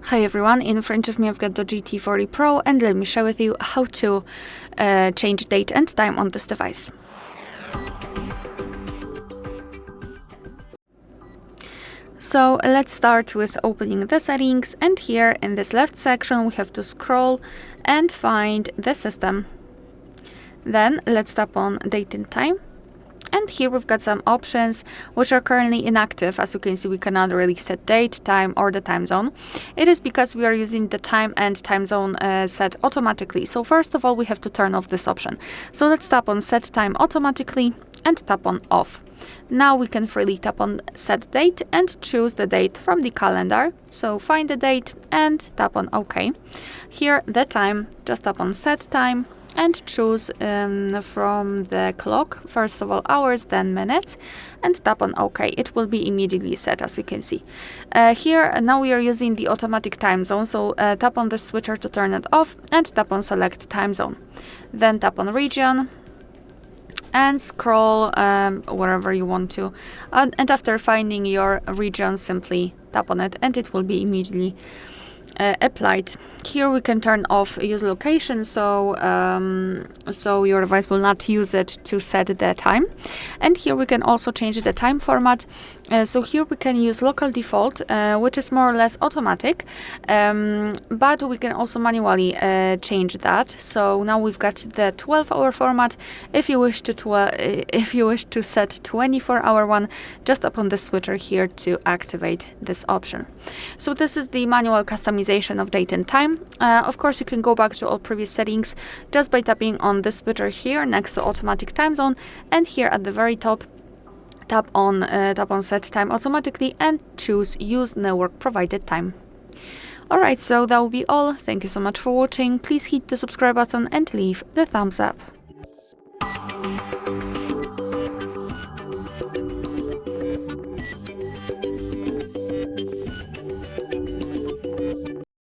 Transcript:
Hi everyone, in front of me I've got the DOOGEE T40 Pro, and let me share with you how to change date and time on this device. So let's start with opening the settings, and here in this left section we have to scroll and find the system. Then let's tap on date and time. And here we've got some options which are currently inactive. As you can see, we cannot really set date, time, or the time zone. It is because we are using the time and time zone set automatically. So first of all, we have to turn off this option. So let's tap on set time automatically and tap on off. Now we can freely tap on set date and choose the date from the calendar. So find the date and tap on OK. Here the time, just tap on set time and choose from the clock, first of all hours, then minutes, and tap on OK. It will be immediately set, as you can see. Here now we are using the automatic time zone, so tap on the switcher to turn it off and tap on select time zone. Then tap on region and scroll wherever you want to, and after finding your region, simply tap on it and it will be immediately applied. Here we can turn off use location, so your device will not use it to set the time. And here we can also change the time format. So here we can use local default, which is more or less automatic, but we can also manually change that. So now we've got the 12-hour format. If you wish to set 24-hour one, just tap on the switcher here to activate this option. So this is the manual customization of date and time. Of course, you can go back to all previous settings just by tapping on the switcher here next to automatic time zone, and here at the very top tap on set time automatically and choose use network provided time. Alright, so that will be all. Thank you so much for watching. Please hit the subscribe button and leave the thumbs up.